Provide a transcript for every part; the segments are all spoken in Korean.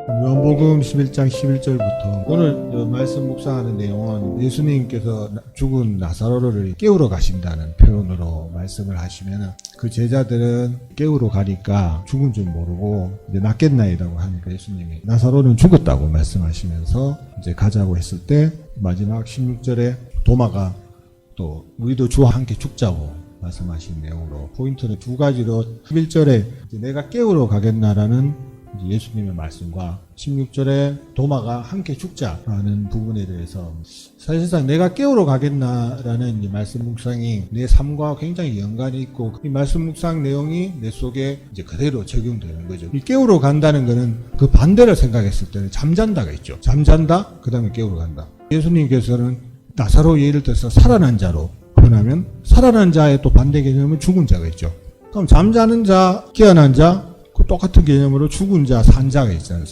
요한복음 11장 11절부터 오늘 말씀 묵상하는 내용은 예수님께서 죽은 나사로를 깨우러 가신다는 표현으로 말씀을 하시면 그 제자들은 깨우러 가니까 죽은 줄 모르고 이제 낫겠나이라고 하니까 예수님이 나사로는 죽었다고 말씀하시면서 이제 가자고 했을 때 마지막 16절에 도마가 또 우리도 주와 함께 죽자고 말씀하신 내용으로 포인트는 두 가지로 11절에 내가 깨우러 가겠나라는 예수님의 말씀과 16절에 도마가 함께 죽자라는 부분에 대해서 사실상 내가 깨우러 가겠나라는 이 말씀 묵상이 내 삶과 굉장히 연관이 있고 이 말씀 묵상 내용이 내 속에 이제 그대로 적용되는 거죠. 이 깨우러 간다는 거는 그 반대를 생각했을 때는 잠잔다가 있죠. 잠잔다, 그 다음에 깨우러 간다. 예수님께서는 나사로 예를 들어서 살아난 자로 표현하면 살아난 자의 또 반대 개념은 죽은 자가 있죠. 그럼 잠자는 자, 깨어난 자, 그 똑같은 개념으로 죽은 자, 산 자가 있잖아요.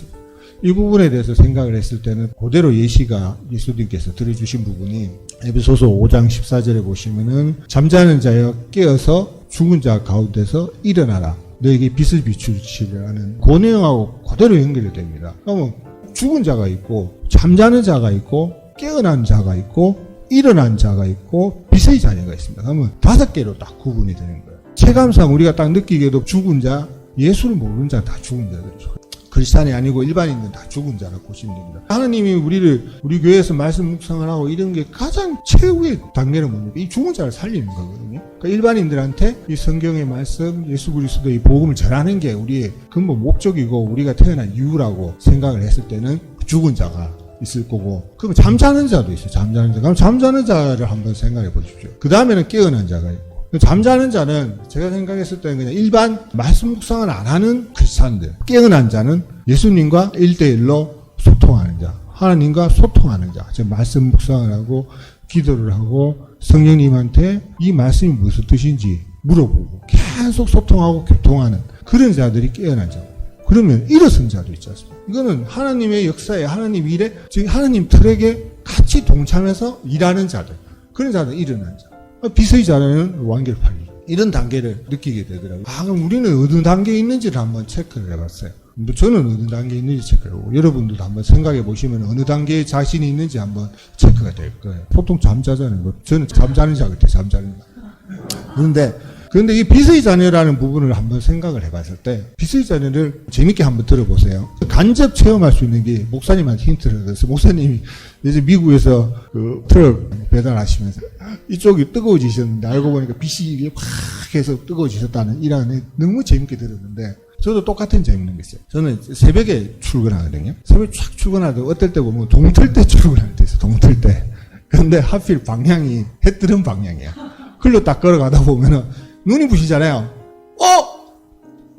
이 부분에 대해서 생각을 했을 때는 그대로 예시가 예수님께서 들어주신 부분이 에베소서 5장 14절에 보시면은 잠자는 자여 깨어서 죽은 자 가운데서 일어나라. 너에게 빛을 비추시라는 그 내용하고 그대로 연결이 됩니다. 그러면 죽은 자가 있고 잠자는 자가 있고 깨어난 자가 있고 일어난 자가 있고 빛의 자녀가 있습니다. 그러면 5개로 딱 구분이 되는 거예요. 체감상 우리가 딱 느끼기에도 죽은 자, 예수를 모르는 자 다 죽은 자들이죠. 크리스찬이 아니고 일반인은 다 죽은 자라고 보시면 됩니다. 하나님이 우리 교회에서 말씀 묵상을 하고 이런 게 가장 최후의 단계는 뭡니까? 이 죽은 자를 살리는 거거든요. 그러니까 일반인들한테 이 성경의 말씀, 예수 그리스도의 복음을 전하는 게 우리의 근본 목적이고 우리가 태어난 이유라고 생각을 했을 때는 죽은 자가 있을 거고, 그럼 잠자는 자도 있어요. 잠자는 자. 그럼 잠자는 자를 한번 생각해 보십시오. 그 다음에는 깨어난 자가 있고. 잠자는 자는 제가 생각했을 때는 그냥 일반 말씀 묵상을 안 하는 크리스찬들. 깨어난 자는 예수님과 1대1로 소통하는 자. 하나님과 소통하는 자. 즉 말씀 묵상을 하고 기도를 하고 성령님한테 이 말씀이 무슨 뜻인지 물어보고 계속 소통하고 교통하는 그런 자들이 깨어난 자. 그러면 일어선 자도 있지 않습니까? 이거는 하나님의 역사에 하나님 일에 즉 하나님 틀에게 같이 동참해서 일하는 자들. 그런 자들 일어난 자. 빛의 자는 완결팔리죠. 이런 단계를 느끼게 되더라고요. 그럼 우리는 어느 단계에 있는지를 한번 체크를 해봤어요. 저는 어느 단계에 있는지 체크를 하고 여러분들도 한번 생각해 보시면 어느 단계에 자신이 있는지 한번 체크가 될 거예요. 보통 잠자자는 저는 잠자는 자 같아요. 잠자는 자. 그런데 이 빛의 자녀라는 부분을 한번 생각을 해봤을 때 빛의 자녀를 재밌게 한번 들어보세요. 간접 체험할 수 있는 게 목사님한테 힌트를 얻어서 목사님이 이제 미국에서 그 트럭 배달하시면서 이쪽이 뜨거워지셨는데 알고 보니까 빛이 확 해서 뜨거워지셨다는 일화는 너무 재밌게 들었는데 저도 똑같은 재밌는 게 있어요. 저는 새벽에 출근하거든요. 새벽에 쫙 출근하다 어떨 때 보면 동틀 때 출근할 때 있어요. 동틀 때. 근데 하필 방향이 해 뜨는 방향이야. 글로 딱 걸어가다 보면은 눈이 부시잖아요.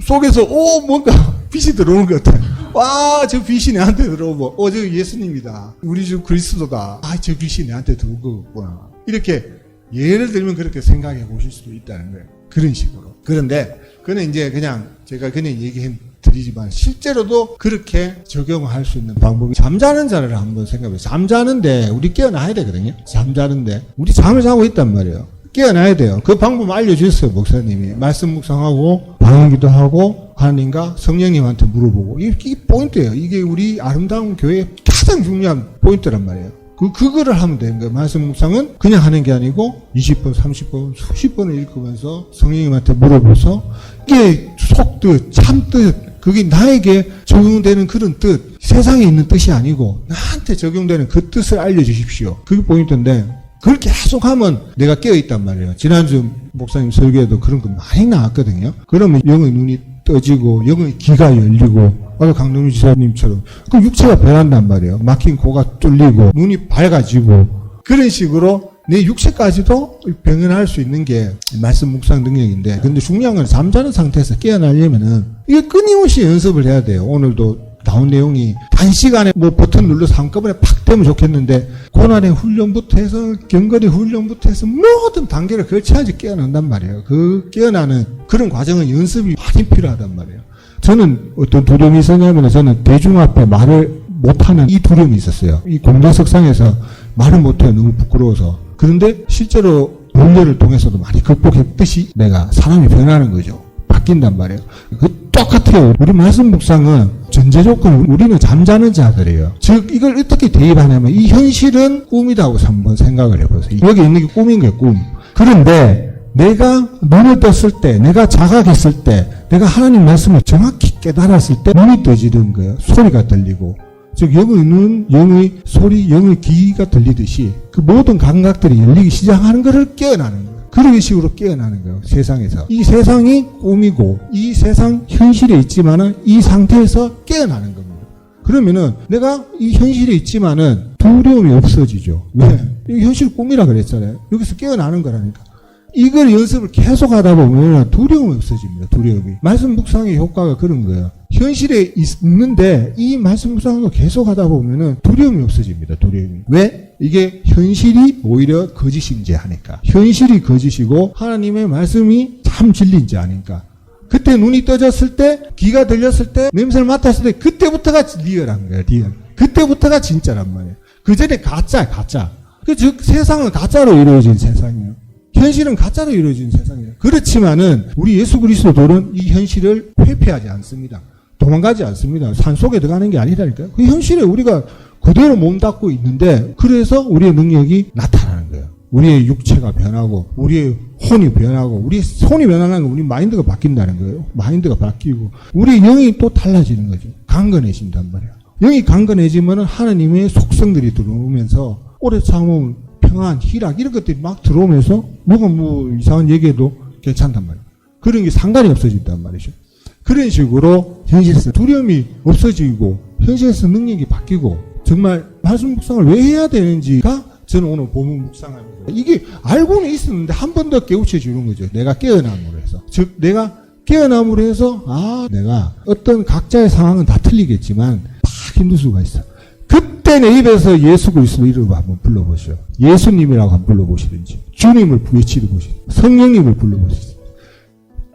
속에서 뭔가 빛이 들어오는 것 같아요. 와, 저 빛이 내한테 들어오고 저 예수님이다. 우리 주 그리스도다. 저 빛이 내한테 들어온 거구나. 이렇게 예를 들면 그렇게 생각해 보실 수도 있다는 거예요. 그런 식으로. 그런데 그는 이제 그냥 제가 그냥 얘기해 드리지만 실제로도 그렇게 적용할 수 있는 방법이 잠자는 자를 한번 생각해 보세요. 잠자는데 우리 깨어나야 되거든요. 잠자는데 우리 잠을 자고 있단 말이에요. 깨어나야 돼요. 그 방법 알려주셨어요, 목사님이. 말씀 묵상하고, 방언기도 하고, 하나님과 성령님한테 물어보고. 이게 포인트예요. 이게 우리 아름다운 교회의 가장 중요한 포인트란 말이에요. 그거를 하면 되는 거예요. 말씀 묵상은 그냥 하는 게 아니고, 20번, 30번, 수십 번을 읽으면서 성령님한테 물어보서, 이게 속뜻, 참뜻, 그게 나에게 적용되는 그런 뜻, 세상에 있는 뜻이 아니고, 나한테 적용되는 그 뜻을 알려주십시오. 그게 포인트인데, 그걸 계속 하면 내가 깨어있단 말이에요. 지난주 목사님 설교에도 그런 거 많이 나왔거든요. 그러면 영의 눈이 떠지고 영의 귀가 열리고 아까 강동주 지사님처럼 그 육체가 변한단 말이에요. 막힌 코가 뚫리고 눈이 밝아지고 그런 식으로 내 육체까지도 병행할 수 있는 게 말씀 묵상 능력인데 근데 중요한 건 잠자는 상태에서 깨어나려면은 이게 끊임없이 연습을 해야 돼요. 오늘도 나온 내용이 단시간에 버튼 눌러서 한꺼번에 팍 되면 좋겠는데 고난의 훈련부터 해서 경건의 훈련부터 해서 모든 단계를 거쳐야지 깨어난단 말이에요. 그 깨어나는 그런 과정은 연습이 많이 필요하단 말이에요. 저는 어떤 두려움이 있었냐면 저는 대중 앞에 말을 못하는 이 두려움이 있었어요. 이 공동석상에서 말을 못해요. 너무 부끄러워서. 그런데 실제로 훈련을 통해서도 많이 극복했듯이 내가 사람이 변하는 거죠. 바뀐단 말이에요. 그 똑같아요. 우리 말씀 묵상은 저 전제 조건 우리는 잠자는 자들이에요. 즉 이걸 어떻게 대입하냐면 이 현실은 꿈이라고 한번 생각을 해보세요. 여기 있는 게 꿈인 거예요. 꿈. 그런데 내가 눈을 떴을 때, 내가 자각했을 때, 내가 하나님 말씀을 정확히 깨달았을 때 눈이 떠지는 거예요. 소리가 들리고. 즉 영의 눈, 영의 소리, 영의 귀가 들리듯이 그 모든 감각들이 열리기 시작하는 것을 깨어나는 거예요. 그런 식으로 깨어나는 거예요. 세상에서. 이 세상이 꿈이고 이 세상 현실에 있지만은 이 상태에서 깨어나는 겁니다. 그러면은 내가 이 현실에 있지만은 두려움이 없어지죠. 왜? 이 현실 꿈이라 그랬잖아요. 여기서 깨어나는 거라니까. 이걸 연습을 계속 하다 보면 두려움이 없어집니다. 두려움이. 말씀 묵상의 효과가 그런 거예요. 현실에 있는데 이 말씀 묵상을 계속 하다 보면은 두려움이 없어집니다. 두려움이. 왜? 이게 현실이 오히려 거짓인지 하니까. 현실이 거짓이고 하나님의 말씀이 참 진리인지 아니까. 그때 눈이 떠졌을 때, 귀가 들렸을 때, 냄새를 맡았을 때 그때부터가 리얼한 거예요. 리얼. 그때부터가 진짜란 말이에요. 그 전에 가짜야, 가짜. 즉 세상은 가짜로 이루어진 세상이에요. 현실은 가짜로 이루어진 세상이에요. 그렇지만은 우리 예수 그리스도들은 이 현실을 회피하지 않습니다. 도망가지 않습니다. 산속에 들어가는 게 아니라니까요. 그 현실에 우리가 그대로 몸담고 있는데 그래서 우리의 능력이 나타나는 거예요. 우리의 육체가 변하고 우리의 혼이 변하고 우리의 손이 변하는 건 우리 마인드가 바뀐다는 거예요. 마인드가 바뀌고 우리의 영이 또 달라지는 거죠. 강건해진단 말이에요. 영이 강건해지면은 하나님의 속성들이 들어오면서 오래 참으면 평안, 희락 이런 것들이 막 들어오면서 누가 뭐 이상한 얘기해도 괜찮단 말이에요. 그런 게 상관이 없어진단 말이죠. 그런 식으로 현실에서 두려움이 없어지고 현실에서 능력이 바뀌고 정말 말씀 묵상을 왜 해야 되는지가 저는 오늘 본문 묵상합니다. 이게 알고는 있었는데 한 번 더 깨우쳐 주는 거죠. 내가 깨어남으로 해서. 즉 내가 깨어남으로 해서 내가 어떤 각자의 상황은 다 틀리겠지만 다 힘들 수가 있어. 그때 내 입에서 예수 그리스도 이름을 한번 불러보시오. 예수님이라고 한번 불러보시든지 주님을 외치듯이 성령님을 불러보시든지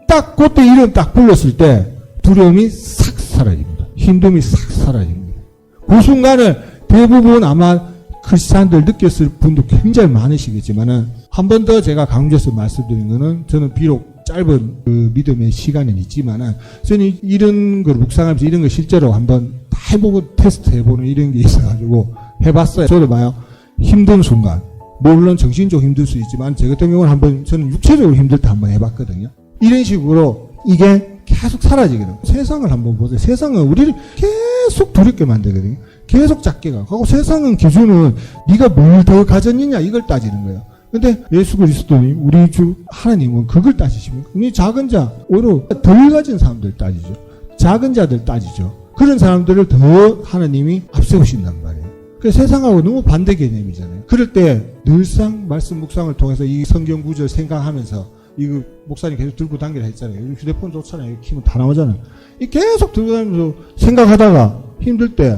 딱 그때 이름 딱 불렀을 때 두려움이 싹 사라집니다. 힘듦이 싹 사라집니다. 그 순간을 대부분 아마 크리스찬들 느꼈을 분도 굉장히 많으시겠지만은 한 번 더 제가 강조해서 말씀드린 거는 저는 비록 짧은 그 믿음의 시간은 있지만은 저는 이런 걸 묵상하면서 이런 걸 실제로 한번 다 해보고 테스트 해보는 이런 게 있어가지고 해봤어요. 저도 봐요. 힘든 순간 물론 정신적으로 힘들 수 있지만 제 같은 경우는 한번 저는 육체적으로 힘들 때 한번 해봤거든요. 이런 식으로 이게 계속 사라지거든요. 세상을 한번 보세요. 세상은 우리를 계속 두렵게 만들거든요. 계속 작게 가고 세상은 기준은 네가 뭘 더 가졌느냐 이걸 따지는 거예요. 근데 예수 그리스도님 우리 주 하나님은 그걸 따지십니까? 우리 작은 자 오히려 덜 가진 사람들 따지죠. 작은 자들 따지죠. 그런 사람들을 더 하나님이 앞세우신단 말이에요. 그래서 세상하고 너무 반대 개념이잖아요. 그럴 때 늘상 말씀 묵상을 통해서 이 성경 구절 생각하면서 이거 목사님 계속 들고 다니라 했잖아요. 휴대폰 좋잖아요. 키면 다 나오잖아요. 이 계속 들고 다니면서 생각하다가 힘들 때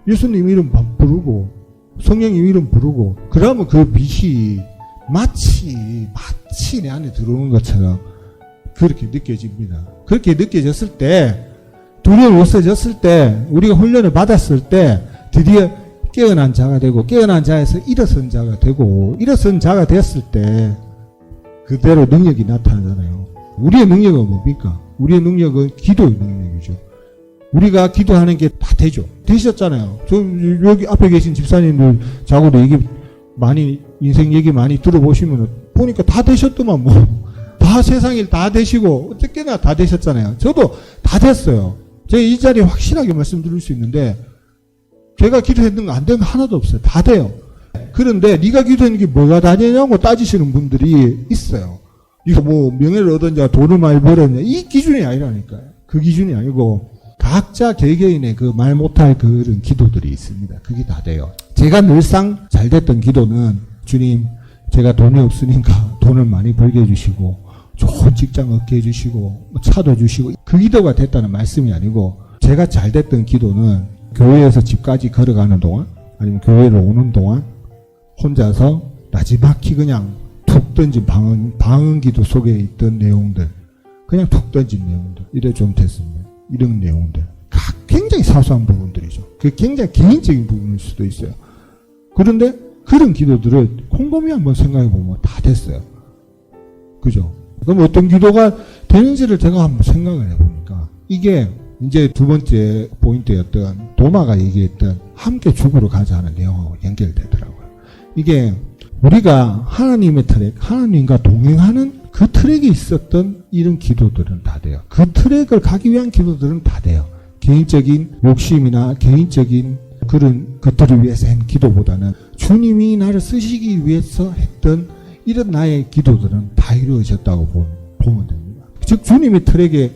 예수님 이름 부르고 성령님 이름 부르고 그러면 그 빛이 마치 내 안에 들어오는 것처럼 그렇게 느껴집니다. 그렇게 느껴졌을 때 두려움이 없어졌을 때 우리가 훈련을 받았을 때 드디어 깨어난 자가 되고 깨어난 자에서 일어선 자가 되고 일어선 자가 됐을 때 그대로 능력이 나타나잖아요. 우리의 능력은 뭡니까? 우리의 능력은 기도의 능력이죠. 우리가 기도하는 게 다 되죠. 되셨잖아요. 저 여기 앞에 계신 집사님들 자고도 얘기 많이 인생 얘기 많이 들어보시면 보니까 다 되셨더만 뭐 다 세상 일 다 되시고 어떻게나 다 되셨잖아요. 저도 다 됐어요. 제가 이 자리에 확실하게 말씀드릴 수 있는데 제가 기도했는 거 안 된 거 하나도 없어요. 다 돼요. 그런데 네가 기도했는 게 뭐가 다 되냐고 따지시는 분들이 있어요. 이거 뭐 명예를 얻었냐 돈을 많이 벌었냐 이 기준이 아니라니까요. 그 기준이 아니고 각자 개개인의 그 말 못할 그런 기도들이 있습니다. 그게 다 돼요. 제가 늘상 잘 됐던 기도는 주님 제가 돈이 없으니까 돈을 많이 벌게 해주시고 좋은 직장 얻게 해주시고 차도 주시고 그 기도가 됐다는 말씀이 아니고 제가 잘 됐던 기도는 교회에서 집까지 걸어가는 동안 아니면 교회를 오는 동안 혼자서 나지막히 그냥 툭 던진 방언 기도 속에 있던 내용들 그냥 툭 던진 내용들 이래 좀 됐습니다. 이런 내용들 굉장히 사소한 부분들이죠. 그 굉장히 개인적인 부분일 수도 있어요. 그런데 그런 기도들을 곰곰이 한번 생각해보면 다 됐어요. 그죠? 그럼 어떤 기도가 되는지를 제가 한번 생각을 해보니까 이게 이제 두 번째 포인트였던 도마가 얘기했던 함께 죽으러 가자 하는 내용하고 연결되더라고요. 이게 우리가 하나님의 트랙, 하나님과 동행하는 그 트랙에 있었던 이런 기도들은 다 돼요. 그 트랙을 가기 위한 기도들은 다 돼요. 개인적인 욕심이나 개인적인 그런 것들을 위해서 한 기도보다는 주님이 나를 쓰시기 위해서 했던 이런 나의 기도들은 다 이루어졌다고 보면 됩니다. 즉 주님의 트랙에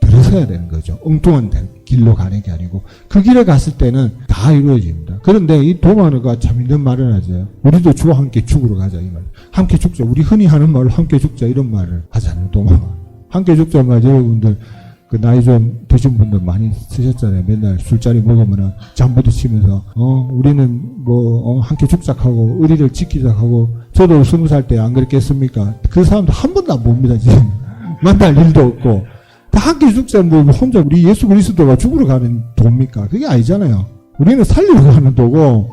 들어서야 되는 거죠. 엉뚱한 길로 가는 게 아니고 그 길에 갔을 때는 다 이루어집니다. 그런데 이 도마가 참 있는 말을 하죠. 우리도 주와 함께 죽으러 가자 이 말. 함께 죽자. 우리 흔히 하는 말로 함께 죽자 이런 말을 하잖아요. 도마가. 함께 죽자 말 여러분들 그 나이 좀 드신 분들 많이 쓰셨잖아요. 맨날 술자리 먹으면은 잠부터 치면서 우리는 함께 죽자하고 의리를 지키자하고 저도 20살 때 안 그랬겠습니까? 그 사람도 한 번도 안 봅니다 지금. 만날 일도 없고 다 함께 죽자 혼자 우리 예수 그리스도가 죽으러 가는 도입니까? 그게 아니잖아요. 우리는 살리러 가는 도고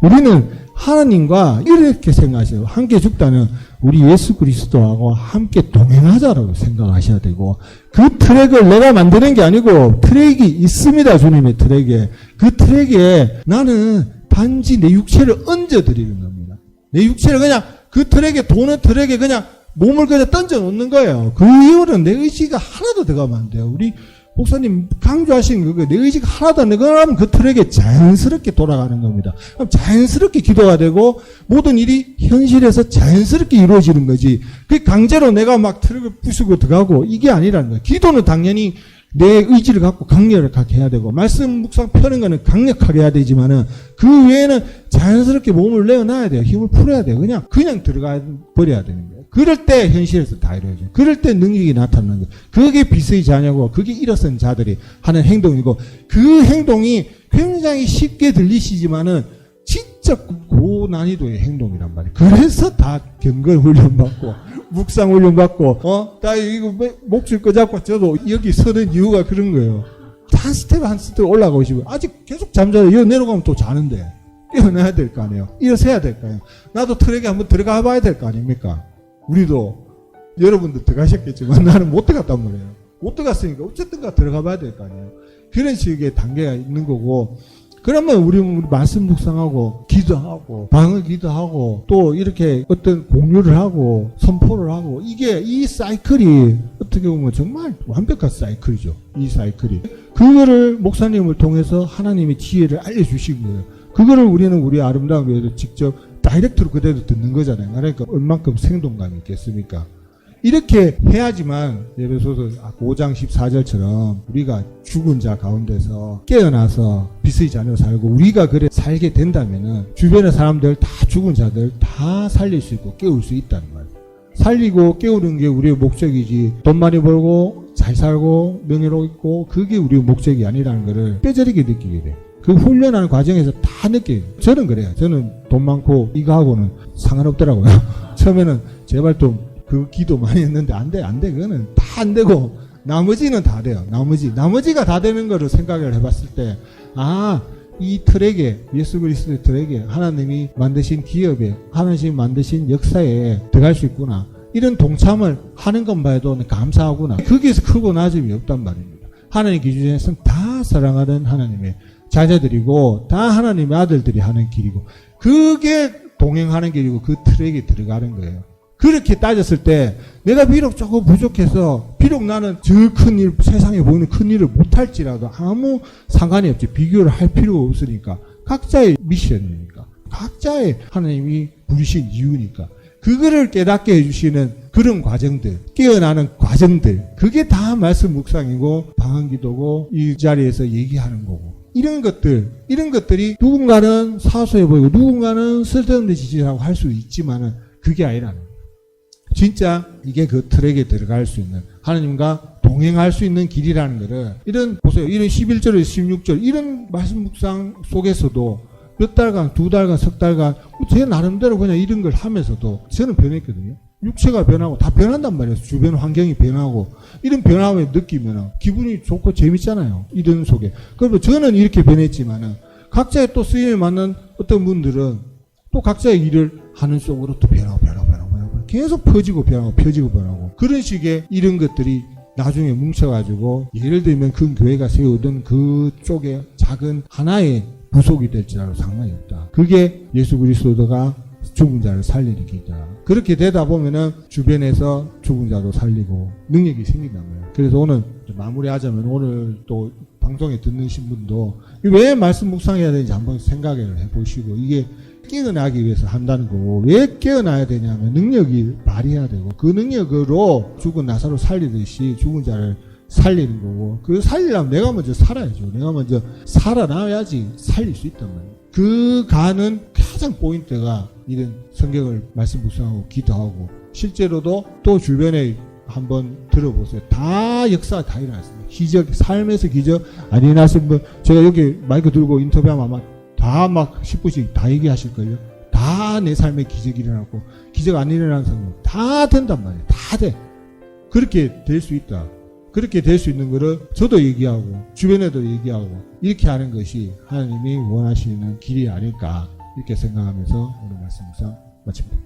우리는 하나님과 이렇게 생각하세요. 함께 죽다는 우리 예수 그리스도하고 함께 동행하자라고 생각하셔야 되고 그 트랙을 내가 만드는 게 아니고 트랙이 있습니다. 주님의 트랙에. 그 트랙에 나는 단지 내 육체를 얹어드리는 겁니다. 내 육체를 그냥 그 트랙에 도는 트랙에 그냥 몸을 그냥 던져 놓는 거예요. 그 이유는 내 의지가 하나도 들어가면 안 돼요. 우리 목사님 강조하신 그거 내 의지가 하나도 안 들어가면 그 트랙에 자연스럽게 돌아가는 겁니다. 그럼 자연스럽게 기도가 되고 모든 일이 현실에서 자연스럽게 이루어지는 거지. 그 강제로 내가 막 트랙을 부수고 들어가고 이게 아니라는 거예요. 기도는 당연히 내 의지를 갖고 강력하게 해야 되고 말씀 묵상 펴는 거는 강력하게 해야 되지만은 그 외에는 자연스럽게 몸을 내어놔야 돼요. 힘을 풀어야 돼요. 그냥 들어가 버려야 되는 거예요. 그럴 때 현실에서 다 이루어져요. 그럴 때 능력이 나타나는 거예요. 그게 비스의 자녀고 그게 일어선 자들이 하는 행동이고 그 행동이 굉장히 쉽게 들리시지만은 진짜 고난이도의 행동이란 말이에요. 그래서 다 경건 훈련받고 묵상 훈련받고 다 이거 목줄 거 잡고 저도 여기 서는 이유가 그런 거예요. 한 스텝 올라가고 싶어요. 아직 계속 잠자요. 여기 내려가면 또 자는데 깨어나야 될 거 아니에요. 일어서야 될 거 아니에요. 나도 트랙에 한번 들어가 봐야 될 거 아닙니까? 우리도 여러분도 들어가셨겠지만 나는 못 들어갔단 말이에요. 못 들어갔으니까 어쨌든가 들어가 봐야 될 거 아니에요. 그런 식의 단계가 있는 거고 그러면 우리 말씀 묵상하고 기도하고 방을 기도하고 또 이렇게 어떤 공유를 하고 선포를 하고 이게 이 사이클이 어떻게 보면 정말 완벽한 사이클이죠. 이 사이클이 그거를 목사님을 통해서 하나님의 지혜를 알려주신 거예요. 그거를 우리는 우리 아름다운 교회에서 직접 다이렉트로 그대로 듣는 거잖아요. 그러니까 얼만큼 생동감이 있겠습니까? 이렇게 해야지만 예를 들어서 5장 14절처럼 우리가 죽은 자 가운데서 깨어나서 빛의 자녀로 살고 우리가 그래 살게 된다면은 주변의 사람들 다 죽은 자들 다 살릴 수 있고 깨울 수 있다는 거예요. 살리고 깨우는 게 우리의 목적이지 돈 많이 벌고 잘 살고 명예롭고 그게 우리의 목적이 아니라는 거를 뼈저리게 느끼게 돼. 그 훈련하는 과정에서 다 느껴요. 저는 그래요. 저는 돈 많고 이거하고는 상관없더라고요. 처음에는 제발 좀 그 기도 많이 했는데 안 돼. 그거는 다 안 되고 나머지는 다 돼요. 나머지가 다 되는 거를 생각을 해봤을 때 이 트랙에 예수 그리스도의 트랙에 하나님이 만드신 기업에 하나님이 만드신 역사에 들어갈 수 있구나. 이런 동참을 하는 것만 해도 감사하구나. 거기에서 크고 낮음이 없단 말입니다. 하나님 기준에서는 다 사랑하는 하나님의 자녀들이고 다 하나님의 아들들이 하는 길이고 그게 동행하는 길이고 그 트랙에 들어가는 거예요. 그렇게 따졌을 때 내가 비록 조금 부족해서 비록 나는 저 큰 일 세상에 보이는 큰 일을 못할지라도 아무 상관이 없지. 비교를 할 필요가 없으니까 각자의 미션이니까 각자의 하나님이 부르신 이유니까 그거를 깨닫게 해주시는 그런 과정들 깨어나는 과정들 그게 다 말씀 묵상이고 방언기도고 이 자리에서 얘기하는 거고 이런 것들이 누군가는 사소해 보이고 누군가는 쓸데없는 짓이라고 할 수 있지만은 그게 아니라는 거예요. 진짜 이게 그 트랙에 들어갈 수 있는 하나님과 동행할 수 있는 길이라는 거를 보세요. 이런 11절에서 16절 이런 말씀 묵상 속에서도 몇 달간, 2달간, 석 달간 제 나름대로 그냥 이런 걸 하면서도 저는 변했거든요. 육체가 변하고 다 변한단 말이에요. 주변 환경이 변하고 이런 변화를 느끼면 기분이 좋고 재밌잖아요. 이런 속에. 그리고 저는 이렇게 변했지만은 각자의 또 쓰임에 맞는 어떤 분들은 또 각자의 일을 하는 속으로 또 변하고 계속 퍼지고 변하고 그런 식의 이런 것들이 나중에 뭉쳐가지고 예를 들면 큰 교회가 세우던 그쪽에 작은 하나의 부속이 될지라도 상관이 없다. 그게 예수 그리스도가 죽은 자를 살리는 길이다. 그렇게 되다 보면은 주변에서 죽은 자도 살리고 능력이 생긴단 말이에요. 그래서 오늘 마무리하자면 오늘 또 방송에 듣는 분도 왜 말씀 묵상해야 되는지 한번 생각을 해보시고 이게 깨어나기 위해서 한다는 거고 왜 깨어나야 되냐면 능력이 발휘해야 되고 그 능력으로 죽은 나사로 살리듯이 죽은 자를 살리는 거고 그 살리려면 내가 먼저 살아야죠. 내가 먼저 살아나야지 살릴 수 있단 말이에요. 그 가는 가장 포인트가 이런 성경을 말씀 묵상하고 기도하고 실제로도 또 주변에 한번 들어보세요. 다 역사가 다 일어났습니다. 기적, 삶에서 기적 안 일어나신 분 제가 여기 마이크 들고 인터뷰하면 아마 다 막 10분씩 다 얘기하실걸요. 다 내 삶에 기적이 일어났고 기적 안 일어나는 사람은 다 된단 말이에요. 다 돼. 그렇게 될 수 있다. 그렇게 될 수 있는 거를 저도 얘기하고 주변에도 얘기하고 이렇게 하는 것이 하나님이 원하시는 길이 아닐까 이렇게 생각하면서 오늘 말씀을 마칩니다.